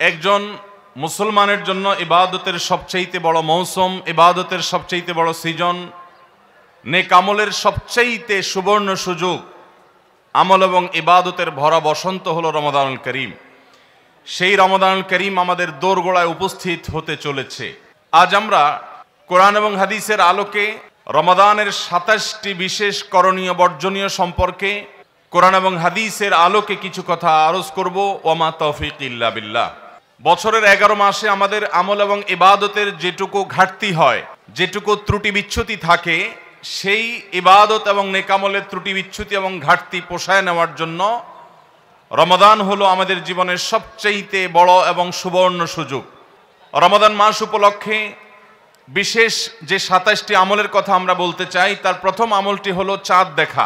একজন মুসলমানের জন্য ইবাদতের সবচাইতে বড় মৌসুম, ইবাদতের সবচাইতে বড় সিজন, নেক আমলের সবচাইতে সুবর্ণ সুযোগ, আমল এবং ইবাদতের ভরা বসন্ত হলো রমাদানুল করিম। সেই রমাদানুল করিম আমাদের দোরগোড়ায় উপস্থিত হতে চলেছে। আজ আমরা কোরআন এবং হাদিসের আলোকে রমাদানের ২৭টি বিশেষ করণীয় বর্জনীয় সম্পর্কে কোরআন এবং হাদিসের আলোকে কিছু কথা আরজ করব। ওয়ামা তৌফিক ইল্লা বিল্লাহ। বছরের ১১ মাসে আমাদের আমল এবং ইবাদতের যেটুকু ঘাটতি হয়, যেটুকু ত্রুটি বিচ্যুতি থাকে, সেই ইবাদত এবং নেকামলের ত্রুটি বিচ্যুতি এবং ঘাটতি পোষায় নেওয়ার জন্য রমাদান হলো আমাদের জীবনের সবচেয়ে বড় এবং সুবর্ণ সুযোগ। রমাদান মাস উপলক্ষে বিশেষ যে ২৭টি আমলের কথা আমরা বলতে চাই, তার প্রথম আমলটি হলো চাঁদ দেখা।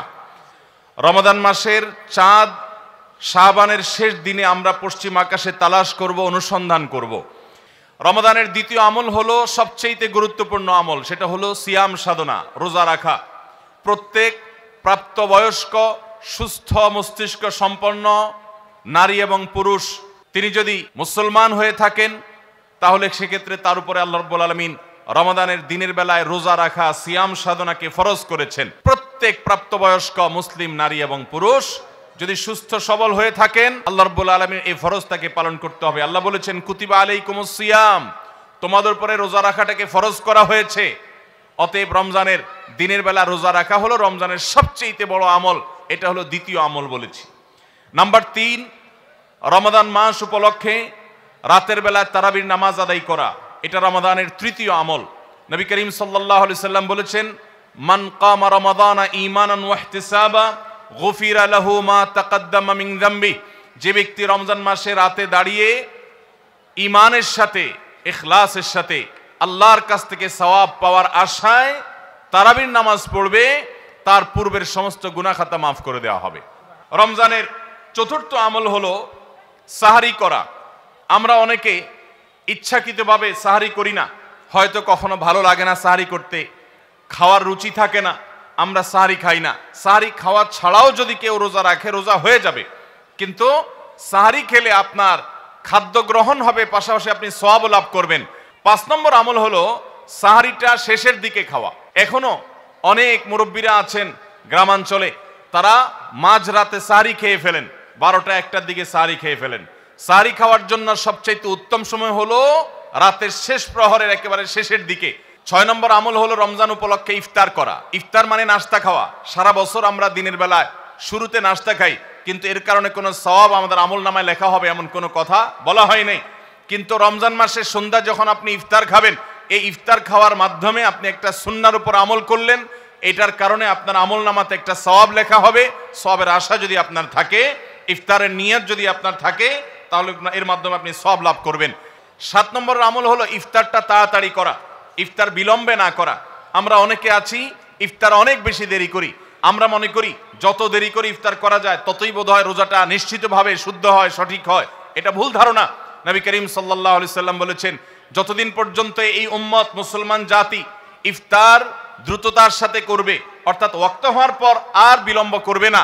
রমাদান মাসের চাঁদ শাবানের শেষ দিনে আমরা পশ্চিম আকাশে তালাশ করব, অনুসন্ধান করব। রমাদানের দ্বিতীয় আমল হলো সবচেয়ে গুরুত্বপূর্ণ আমল, সেটা হলো সিয়াম সাধনা, রোজা রাখা। প্রত্যেক প্রাপ্তবয়স্ক সুস্থ মস্তিষ্ক সম্পন্ন নারী এবং পুরুষ তিনি যদি মুসলমান হয়ে থাকেন, তাহলে সেক্ষেত্রে তার উপরে আল্লাহ রাব্বুল আলামিন রমাদানের দিনের বেলায় রোজা রাখা, সিয়াম সাধনাকে ফরজ করেছেন। প্রত্যেক প্রাপ্তবয়স্ক মুসলিম নারী এবং পুরুষ যদি সুস্থ সবল হয়ে থাকেন, আল্লাহ রাব্বুল আলামিন এই ফরজটাকে পালন করতে হবে। আল্লাহ বলেছেন, কুতিবা আলাইকুমুস সিয়াম, তোমাদের উপরে রোজা রাখাটাকে ফরজ করা হয়েছে। অতএব রমজানের দিনের বেলা রোজা রাখা হলো রমজানের সবচেয়ে বড় আমল। এটা হলো দ্বিতীয় আমল বলেছি। নাম্বার ৩, রমাদান মাস উপলক্ষে রাতের বেলায় তারাবির নামাজ আদায় করা, এটা রমাদানের তৃতীয় আমল। নবী করিম সাল্লাল্লাহু আলাইহি সাল্লাম বলেছেন, মান কামা রমাদানা ঈমানান ওয়া ইহতিসাবা গুফিরা লাহু মা তাকাদ্দামা মিন যামবি। যে ব্যক্তি রমজান মাসে রাতে দাঁড়িয়ে ঈমানের সাথে, ইখলাসের সাথে আল্লাহর কাছ থেকে সওয়াব পাওয়ার আশায় তারাবির নামাজ পড়বে, তার পূর্বের সমস্ত গুনাহ খাতা মাফ করে দেওয়া হবে। রমজানের চতুর্থ আমল হলো সাহারি করা। আমরা অনেকে ইচ্ছাকৃতভাবে সাহারি করি না, হয়তো কখনো ভালো লাগে না সাহারি করতে, খাওয়ার রুচি থাকে না, আমরা সাহারি খাই না। সাহারি খাওয়া ছাড়াও যদি কেউ রোজা রাখে, রোজা হয়ে যাবে, কিন্তু সাহারি খেলে আপনার খাদ্য গ্রহণ হবে, পাশাপাশি আপনি সওয়াবও লাভ করবেন। ৫ নম্বর আমল হলো সাহারিটা শেষের দিকে খাওয়া। এখনো অনেক মুরব্বীরা আছেন গ্রামাঞ্চলে, তারা মাঝরাতে সাহারি খেয়ে ফেলেন, ১২টা ১টার দিকে সাহারি খেয়ে ফেলেন। সাহারি খাওয়ার জন্য সবচাইতে উত্তম সময় হলো রাতের শেষ প্রহরের একেবারে শেষের দিকে। ৬ নম্বর আমল হলো রমজান উপলক্ষে ইফতার করা। ইফতার মানে নাস্তা খাওয়া। সারা বছর আমরা দিনের বেলায় শুরুতে নাস্তা খাই, কিন্তু এর কারণে কোনো সওয়াব আমাদের আমল নামায় লেখা হবে এমন কোনো কথা বলা হয় নাই। কিন্তু রমজান মাসের সন্ধ্যা যখন আপনি ইফতার খাবেন, এই ইফতার খাওয়ার মাধ্যমে আপনি একটা সুন্নাহর উপর আমল করলেন, এটার কারণে আপনার আমল নামাতে একটা সওয়াব লেখা হবে। সওয়াবের আশা যদি আপনার থাকে, ইফতারের নিয়ত যদি আপনার থাকে, তাহলে এর মাধ্যমে আপনি সওয়াব লাভ করবেন। ৭ নম্বর আমল হলো ইফতারটা তাড়াতাড়ি করা, ইফতার বিলম্বে না করা। আমরা অনেকে আছি ইফতার অনেক বেশি দেরি করি। আমরা মনে করি যত দেরি করে ইফতার করা যায় ততই বোধহয় রোজাটা নিশ্চিতভাবে শুদ্ধ হয়, সঠিক হয়। এটা ভুল ধারণা। নবী করিম সাল্লাল্লাহু আলাইহি সাল্লাম বলেছেন, যতদিন পর্যন্ত এই উম্মত মুসলমান জাতি ইফতার দ্রুততার সাথে করবে, অর্থাৎ ওয়াক্ত হওয়ার পর আর বিলম্ব করবে না,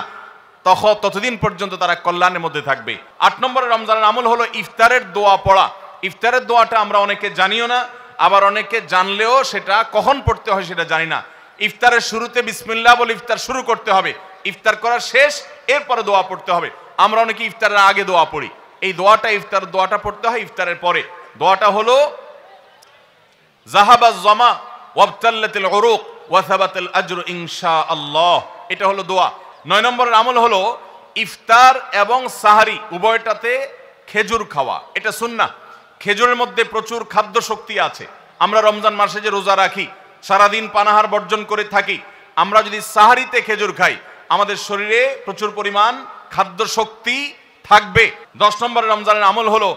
ততদিন পর্যন্ত তারা কল্যাণের মধ্যে থাকবে। ৮ নম্বরের রমজানের আমল হলো ইফতারের দোয়া পড়া। ইফতারের দোয়াটা আমরা অনেকে জানিও না, আবার অনেকে জানলেও সেটা কখন পড়তে হয় সেটা জানি না। ইফতারের শুরুতে বিসমিল্লাহ বলে ইফতার শুরু করতে হবে, ইফতার করা শেষ, এরপরে দোয়া পড়তে হবে। আমরা অনেকে ইফতারের আগে দোয়া পড়ি, এই দোয়াটা ইফতার দোয়াটা পড়তে হয় ইফতারের পরে। দোয়াটা হলো যাহাবাজ জামা ওয়াবতাল্লাতিল উরুক ওয়া সাবাতাল আজরু ইনশাআল্লাহ, এটা হলো দোয়া। ৯ নম্বরের আমল হলো ইফতার এবং সাহারি উভয়টাতে খেজুর খাওয়া, এটা সুন্নাহ। খেজুরের মধ্যে প্রচুর খাদ্য শক্তি আছে। আমরা রমজান মাসে যে রোজা রাখি, সারাদিন পানাহার বর্জন করে থাকি, আমরা যদি সাহারিতে খেজুর খাই, আমাদের শরীরে প্রচুর পরিমাণ খাদ্য শক্তি থাকবে। ১০ নম্বরের রমজানের আমল হলো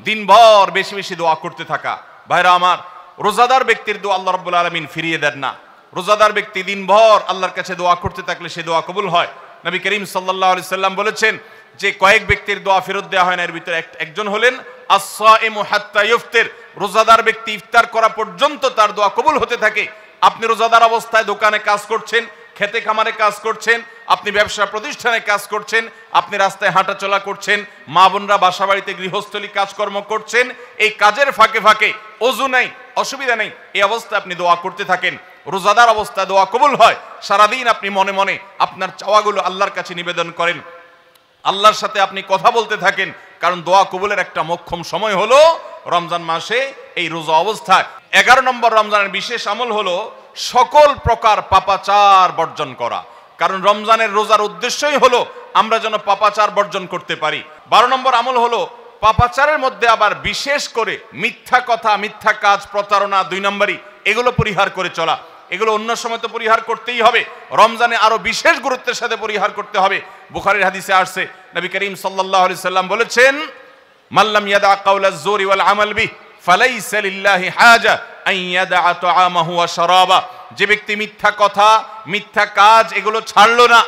দিনভর বেশি বেশি দোয়া করতে থাকা। ভাইরা আমার, রোজাদার ব্যক্তির দোয়া আল্লাহ রাব্বুল আলামিন ফিরিয়ে দেন না। রোজাদার ব্যক্তি দিনভর আল্লাহর কাছে দোয়া করতে থাকলে সে দোয়া কবুল হয়। নবী করিম সাল্লাল্লাহু আলাইহি সাল্লাম বলেছেন যে কয়েক ব্যক্তির দোয়া ফেরত দেওয়া হয় না, এর ভিতরে একজন হলেন আস-সাইমু হাত্তা ইফতির, রোজাদার ব্যক্তি ইফতার করা পর্যন্ত তার দোয়া কবুল হতে থাকে। আপনি রোজাদার অবস্থায় দোকানে কাজ করছেন, খেতে খামারে কাজ করছেন, আপনি ব্যবসা প্রতিষ্ঠানে কাজ করছেন, আপনি রাস্তায় হাঁটাচলা করছেন, মা বোনরা বাসা বাড়িতে গৃহস্থলী কাজকর্ম করছেন, এই কাজের ফাঁকে ফাঁকে ওযু নেই, অসুবিধা নেই, এই অবস্থায় আপনি দোয়া করতে থাকেন। রোজাদার অবস্থায় দোয়া কবুল হয়। সারাদিন আপনি মনে মনে আপনার চাওয়াগুলো আল্লাহর কাছে নিবেদন করেন, আল্লাহর সাথে আপনি কথা বলতে থাকেন, কারণ দোয়া কবুলের একটা মোক্ষম সময় হলো রমজান মাসে এই রোজা অবস্থায়। 11 নম্বর রমজানের বিশেষ আমল হলো সকল প্রকার পাপাচার বর্জন করা, কারণ রমজানের রোজার উদ্দেশ্যই হলো আমরা যেন পাপাচার বর্জন করতে পারি। 12 নম্বর আমল হলো পাপাচারের মধ্যে আবার বিশেষ করে মিথ্যা কথা, মিথ্যা কাজ, প্রতারণা 2 নম্বরই, এগুলো পরিহার করে চলা। এগুলো অন্য সময় তো পরিহার করতেই হবে, রমজানে আরো বিশেষ গুরুত্বের সাথে পরিহার করতে হবে। বুখারীর হাদিসে আসছে, নবী করিম সাল্লাল্লাহু আলাইহি সাল্লাম বলেছেন, মাল্লাম ইয়াদা কাওলাজ জুরি ওয়াল আমাল বিহি ফালাইসা লিল্লাহি হাজা আন ইয়াদা তাআমাহু ওয়া শারাবা। যে ব্যক্তি মিথ্যা কথা, মিথ্যা কাজ এগুলো ছাড়লো না,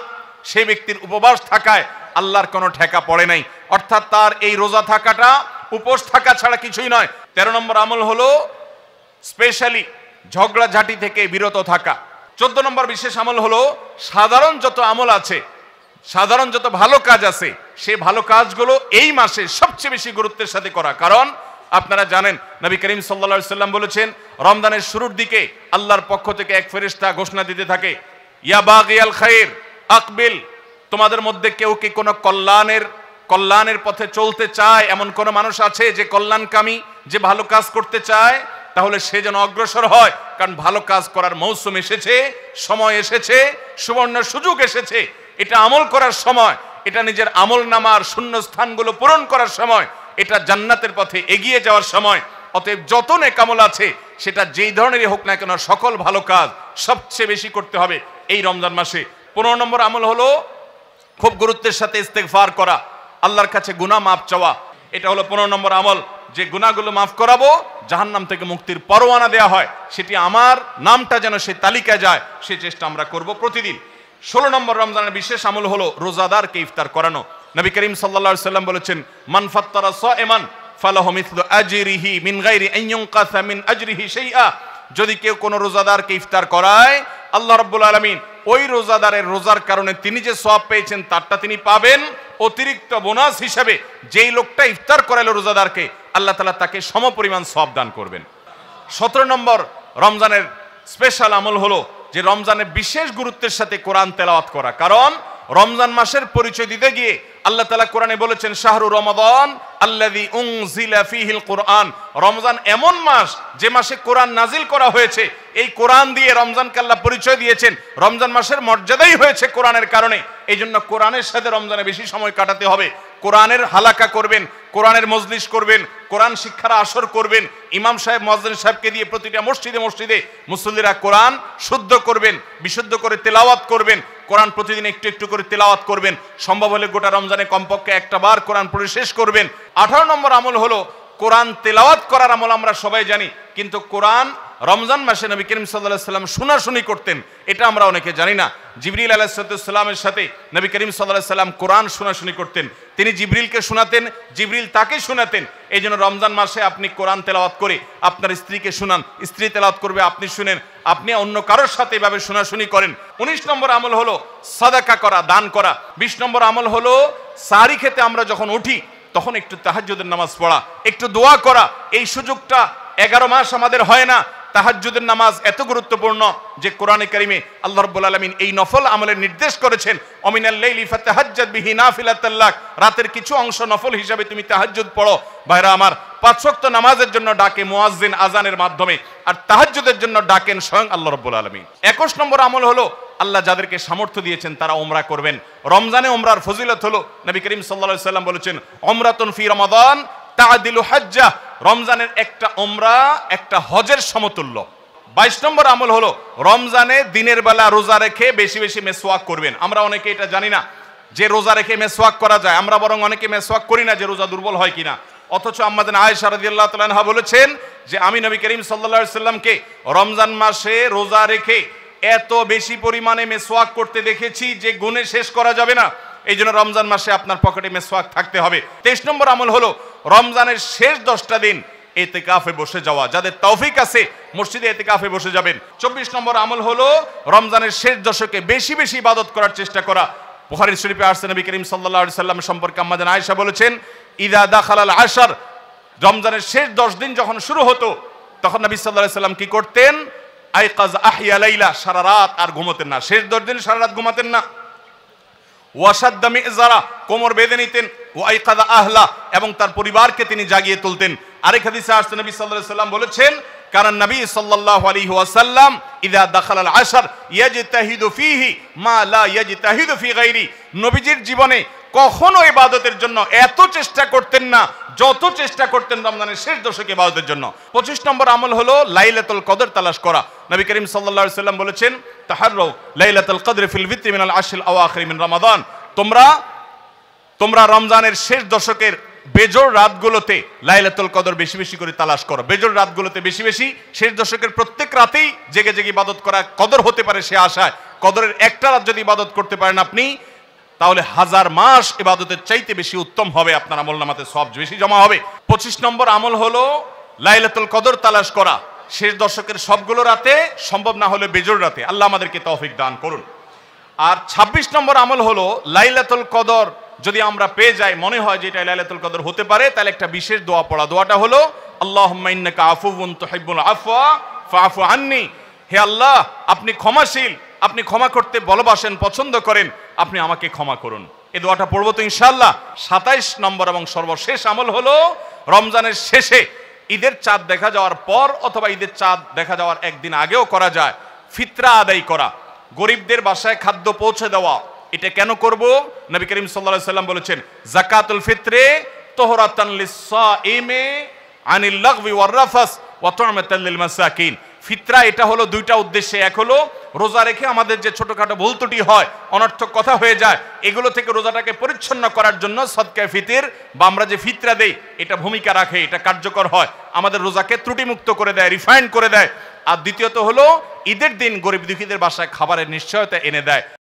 সেই ব্যক্তির উপবাস থাকায় আল্লাহর কোনো ঠেকা পড়ে নাই। অর্থাৎ তার এই রোজা থাকাটা উপোস থাকা ছাড়া কিছুই নয়। 13 নম্বর আমল হলো স্পেশালি ঝগড়াঝাটি থেকে বিরত থাকা। 14 নম্বর বিশেষ আমল হলো সাধারণ যত আমল আছে, সাধারণ যত ভালো কাজ আছে, সেই ভালো কাজগুলো এই মাসে সবচেয়ে বেশি গুরুত্বের সাথে করা। কারণ আপনারা জানেন নবী করিম সাল্লাল্লাহু আলাইহি সাল্লাম বলেছেন, রমজানের শুরুর দিকে আল্লাহর পক্ষ থেকে এক ফেরেশতা ঘোষণা দিতে থাকে, ইয়া বাগিয়াল খায়র আকবিল, তোমাদের মধ্যে কেউ কি কোনো কল্যাণের পথে চলতে চায়, এমন কোন মানুষ আছে যে কল্যাণকামী, যে ভালো কাজ করতে চায়, তাহলে সে যেন অগ্রসর হয়, কারণ ভালো কাজ করার মৌসুম এসেছে, সময় এসেছে, সুবর্ণ সুযোগ এসেছে। এটা আমল করার সময়, এটা নিজের আমল নামার শূন্য স্থানগুলো পূরণ করার সময়, এটা জান্নাতের পথে এগিয়ে যাওয়ার সময়। অতএব যত নেক আমল আছে, সেটা যেই ধরনেরই হোক না কেন, সকল ভালো কাজ সবচেয়ে বেশি করতে হবে এই রমজান মাসে। 15 নম্বর আমল হলো খুব গুরুত্বের সাথে ইস্তেগফার করা, আল্লাহর কাছে গুনাহ মাফ চাওয়া। এটা হলো 15 নম্বর আমল, যে গুনাহগুলো মাফ করাবো, জাহান্নাম থেকে মুক্তির পরোয়ানা দেয়া হয়, সেটি আমার নামটা যেন সেই তালিকায় যায়, সেই চেষ্টা আমরা করব প্রতিদিন। 16 নম্বর রমজানের বিশেষ আমল হলো রোজাদারকে ইফতার করানো। নবী করিম সাল্লাল্লাহু আলাইহি সাল্লাম বলেছেন, মান ফাত্তারা সাইমান ফালাহু মিথলু আজরিহি মিন গায়রি আন ইউনকাসা মিন আজরিহি শাইআ। যদি কেউ কোনো রোজাদারকে ইফতার করায়, আল্লাহ রাব্বুল আলামিন ওই রোজাদারের রোজার কারণে তিনি যে সওয়াব পেয়েছেন তারটা তিনি পাবেন, অতিরিক্ত বোনাস হিসেবে যেই লোকটা ইফতার করালো রোজাদারকে, আল্লাহ তাআলা তাকে সমপরিমাণ সওয়াব দান করবেন। 17 নম্বর রমজানের স্পেশাল আমল হলো যে রমজানে বিশেষ গুরুত্বের সাথে কোরআন তেলাওয়াত করা। কারণ রমজান মাসের পরিচয় দিতে গিয়ে আল্লাহ তাআলা কোরআনে বলেছেন, শাহরু রমাদান আল্লাযী উনজিলা ফীহিল কুরআন। রমজান এমন মাস যে মাসে কোরআন নাজিল করা হয়েছে। এই কোরআন দিয়ে রমজানকে আল্লাহ পরিচয় দিয়েছেন। রমজান মাসের মর্যাদাই হয়েছে কোরআনের কারণে। এই জন্য কোরআনের সাথে রমজানে বেশি সময় কাটাতে হবে। কোরআনের হালাকা করবেন, কোরআনের মজলিস করবেন, কোরআন শিক্ষার আসর করবেন, ইমাম সাহেব মুয়াজ্জিন সাহেবকে দিয়ে প্রতিটা মসজিদে মসজিদে মুসল্লিরা কোরআন শুদ্ধ করবেন, বিশুদ্ধ করে তেলাওয়াত করবেন। কোরআন প্রতিদিন একটু একটু করে তেলাওয়াত করবেন। সম্ভব হলে গোটা রমজানে কমপক্ষে একটা বার কোরআন পড়ে শেষ করবেন। 18 নম্বর আমল হলো কোরআন তেলাওয়াত করার আমল। আমরা সবাই জানি, কিন্তু কোরআন রমজান মাসে নবী করিম সাল্লাল্লাহু আলাইহি সাল্লাম শোনাশুনি করতেন, এটা আমরা অনেকে জানি না। জিবরিল আলাইহিস সালামের সাথে নবী করিম সাল্লাল্লাহু আলাইহি সাল্লাম কোরআন শোনাশুনি করতেন। তিনি জিবরিলকে শোনাতেন, জিবরিল তাকে শোনাতেন। এই জন্য রমজান মাসে আপনি কোরআন তেলাওয়াত করে আপনার স্ত্রীকে শোনান, স্ত্রী তেলাওয়াত করবে, আপনি শুনেন, আপনি অন্য কারোর সাথে এভাবে শোনাশুনি করেন। 19 নম্বর আমল হলো সাদাকা করা, দান করা। 20 নম্বর আমল হলো সাহরি খেতে আমরা যখন উঠি তখন একটু তাহাজ্জুদের নামাজ পড়া, একটু দোয়া করা। এই সুযোগটা 11 মাস আমাদের হয় না। তাহাজ্জুদের নামাজ এত গুরুত্বপূর্ণ যে কোরআনে কারিমে আল্লাহ রাব্বুল আলামিন এই নফল আমলের নির্দেশ করেছেন, অমিনাল লাইলি ফাতাহাজ্জাদ বিহি নাফিলাতাল লাক। রাতের কিছু অংশ নফল হিসাবে তুমি তাহাজ্জুদ পড়ো। ভাইরা আমার, 5 ওয়াক্ত নামাজের জন্য ডাকে মুয়াজ্জিন আজানের মাধ্যমে, আর তাহাজ্জুদের জন্য ডাকেন স্বয়ং আল্লাহ রাব্বুল আলামিন। 21 নম্বর আমল হলো আল্লাহ যাদেরকে সামর্থ্য দিয়েছেন তারা উমরা করবেন। রমজানে উমরার ফজিলত হলো, নবী করিম সাল্লাল্লাহু আলাইহি সাল্লাম বলেছেন, উমরাতুন ফি রমাদান তাআদিলু হাজ্জা। রমজানের একটা উমরা একটা হজের সমতুল্য। 22 নম্বর আমল হলো রমজানে দিনের বেলা রোজা রেখে বেশি বেশি মেসওয়াক করবেন। আমরা অনেকে এটা জানি না যে রোজা রেখে মেসওয়াক করা যায়। আমরা বরং অনেকে মেসওয়াক করি না যে রোজা দুর্বল হয় কিনা। অথচ আম্মাজান আয়েশা রাদিয়াল্লাহু তাআলা আনহা বলেছেন যে আমি নবী করিম সাল্লাল্লাহু আলাইহি সাল্লামকে রমজান মাসে রোজা রেখে এত বেশি পরিমাণে মেসওয়াক করতে দেখেছি যে গুণে শেষ করা যাবে না। এই জন্য রমজান মাসে আপনার পকেটে মেসওয়াক থাকতে হবে। 23 নম্বর আমল হলো রমজানের শেষ 10টা দিন ইতিকাফে বসে যাওয়া। যাদের তৌফিক আছে মসজিদে ইতিকাফে বসে যাবেন। 24 নম্বর আমল হলো রমজানের শেষ দশকে বেশি বেশি ইবাদত করার চেষ্টা করা। বুখারী শরীফে আসছে নবী করিম সাল্লাল্লাহু আলাইহি সাল্লাম সম্পর্কে আম্মা জান আয়েশা বলেছেন, ইদা দাখালাল আশর, রমজানের শেষ 10 দিন যখন শুরু হতো তখন নবী সাল্লাল্লাহু আলাইহি সাল্লাম কি করতেন? আইকাজ আহিয়া লাইলা, সারা রাত আর ঘুমাতেন না। শেষ 10 দিন সারা রাত ঘুমাতেন না। ওয়াসাদ্দা মিজারা, কোমর বেঁধে নিতেন। ওয়াইকাদা আহলা, এবং তার পরিবারকে তিনি জাগিয়ে তুলতেন। আরেক হাদিসে আসছে নবী সাল্লাল্লাহু আলাইহি সাল্লাম বলেছেন, কারণ নবী সাল্লাল্লাহু আলাইহি ওয়াসাল্লাম ইযা দাখালাল আশর ইয়াজতাহিদু ফীহি মা লা ইয়াজতাহিদু ফী গায়রি, নবীজির জীবনে কখনো ইবাদতের জন্য এত চেষ্টা করতেন না যত চেষ্টা করতেন রমজানের শেষ দশকে ইবাদতের জন্য। 25 নম্বর আমল হলো লাইলাতুল কদর তালাশ করা। নবী করিম সাল্লাল্লাহু আলাইহি সাল্লাম বলেছেন, তাহাররু লাইলাতুল কদর ফিল ভিত্রি মিনাল আশরিল আওয়াখির মিন রমাদান, তোমরা রমজানের শেষ দশকের বেজোড় রাতগুলোতে লাইলাতুল কদর বেশি বেশি করে তালাশ করো। বেজোড় রাতগুলোতে বেশি বেশি, শেষ দশকের প্রত্যেক রাতেই জেগে জেগে ইবাদত করা কদর হতে পারে সে আশায়। কদরের একটা রাত যদি ইবাদত করতে পারেন আপনি, তাহলে 1000 মাস ইবাদতের চাইতে বেশি উত্তম হবে, আপনার আমলনামাতে সওয়াব বেশি জমা হবে। 25 নম্বর আমল হলো লাইলাতুল কদর তালাশ করা। শেষ দশকের সবগুলো রাতে, সম্ভব না হলে বেজোড় রাতে। আল্লাহ আমাদেরকে তৌফিক দান করুন। আর 26 নম্বর আমল হলো লাইলাতুল কদর যদি আমরা পেয়ে যাই, মনে হয় যে এটা লাইলাতুল কদর হতে পারে, তাহলে একটা বিশেষ দোয়া পড়া। দোয়াটা হলো আল্লাহুম্মা ইন্নাকা আফুউন তুহিব্বুল আফওয়া ফাআফু আন্নি, হে আল্লাহ আপনি ক্ষমাশীল, আপনি ক্ষমা করতে ভালোবাসেন, পছন্দ করেন, আপনি আমাকে ক্ষমা করুন। এই দোয়াটা পড়বো তো ইনশাআল্লাহ। 27 নম্বর এবং সর্বশেষ আমল হলো রমজানের শেষে, ঈদের চাঁদ দেখা যাওয়ার পর অথবা ঈদের চাঁদ দেখা যাওয়ার একদিন আগেও করা যায়, ফিতরা আদায় করা, গরিবদের বাসায় খাদ্য পৌঁছে দেওয়া। এটা কেন করব? নবী করিম সাল্লাল্লাহু আলাইহি সাল্লাম বলেছেন, যাকাতুল ফিত্রে তুহরাতান লিস-সাইমি আনিল লাগবি ওয়ার রাফাস ওয়া তু'মাতান লিল মাসাকিন। ফিতরা এটা হলো দুইটা উদ্দেশ্যে। এক হলো রোজা রেখে আমাদের যে ছোটখাটো ভুল ত্রুটি হয়, অনর্থক কথা হয়ে যায়, এগুলো থেকে রোজাটাকে পরিচ্ছন্ন করার জন্য সদকায়ে ফিতর বা আমরা যে ফিতরা দেই এটা ভূমিকা রাখে, এটা কার্যকর হয়, আমাদের রোজাকে ত্রুটিমুক্ত করে দেয়, রিফাইন্ড করে দেয়। আর দ্বিতীয়ত হলো ঈদের দিন গরিব দুঃখীদের বাসায় খাবারের নিশ্চয়তা এনে দেয়।